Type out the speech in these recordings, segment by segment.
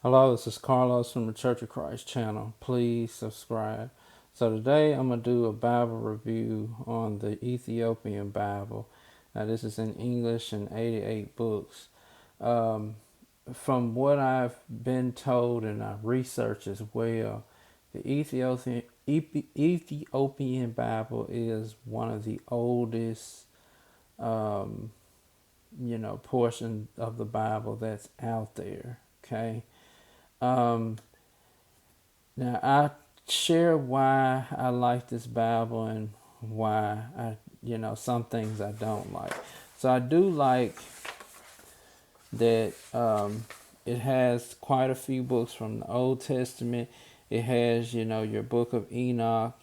Hello, this is Carlos from the Church of Christ channel. Please subscribe. So today I'm going to do a Bible review on the Ethiopian Bible. Now this is in English and 88 books. Um, from what I've been told and I researched as well, the Ethiopian Bible is one of the oldest, um, portion of the Bible that's out there. Okay. Um, Now, I share why I like this Bible and why some things I don't like. So I do like that it has quite a few books from the Old Testament. It has, your book of Enoch,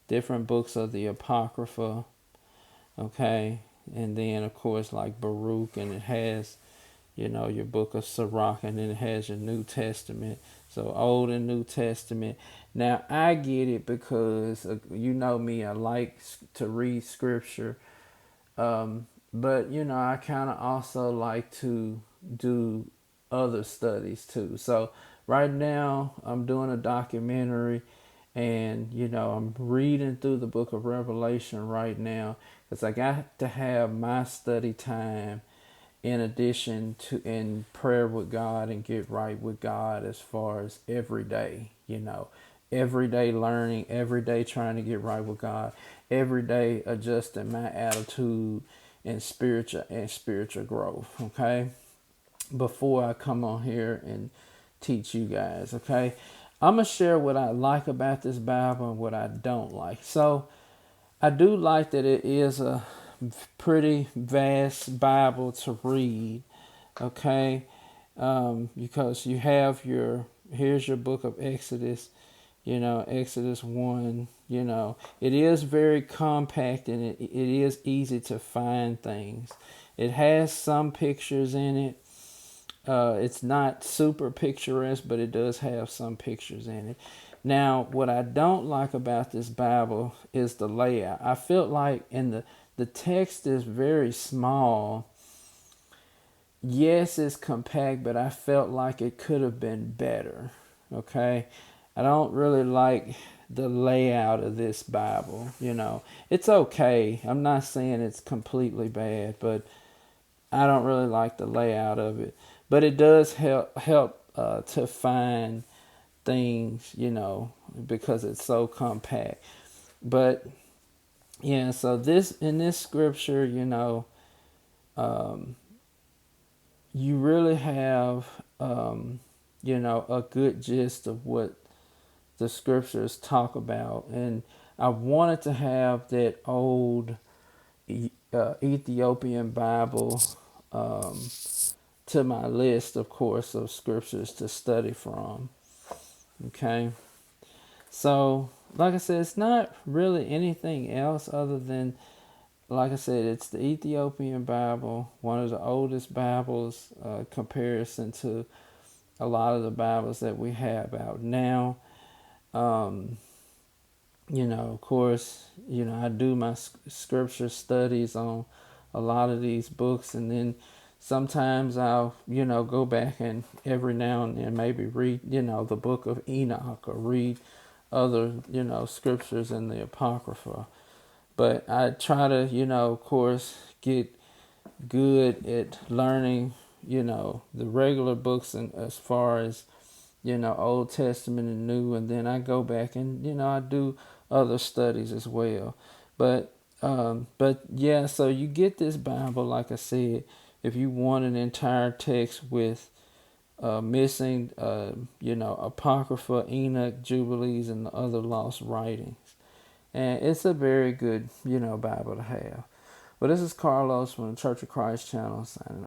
different books of the Apocrypha, okay? And then, of course, like Baruch, and it has your book of Sirach, and then it has your New Testament. So Old and New Testament. Now I get it because you know me, I like to read scripture, but I kind of also like to do other studies too. So right now I'm doing a documentary, and I'm reading through the book of Revelation right now because I got to have my study time in addition to in prayer with God and get right with God as far as every day, every day learning, every day trying to get right with God, every day adjusting my attitude and spiritual growth, okay? Before I come on here and teach you guys, okay? I'm going to share what I like about this Bible and what I don't like. So, I do like that it is a pretty vast Bible to read, okay? Because you have here's your book of Exodus, Exodus 1, it is very compact, and it is easy to find things. It has some pictures in it. It's not super picturesque, but it does have some pictures in it. Now, what I don't like about this Bible is the layout. I felt like the text is very small. Yes, it's compact, but I felt like it could have been better. Okay? I don't really like the layout of this Bible. It's okay. I'm not saying it's completely bad, but I don't really like the layout of it. But it does help to find things, because it's so compact. But yeah, so in this scripture, you really have, a good gist of what the scriptures talk about. And I wanted to have that old Ethiopian Bible to my list, of course, of scriptures to study from. Okay. So, like I said, it's not really anything else other than, like I said, it's the Ethiopian Bible, one of the oldest Bibles, comparison to a lot of the Bibles that we have out now. Um, of course, I do my scripture studies on a lot of these books, and then sometimes I'll, go back and every now and then maybe read, the book of Enoch, or read other, scriptures in the Apocrypha. But I try to, of course, get good at learning, the regular books, and as far as, Old Testament and New, and then I go back and, I do other studies as well. But yeah, so you get this Bible, like I said, if you want an entire text with missing, Apocrypha, Enoch, Jubilees, and the other lost writings. And it's a very good, Bible to have. But this is Carlos from the Church of Christ channel signing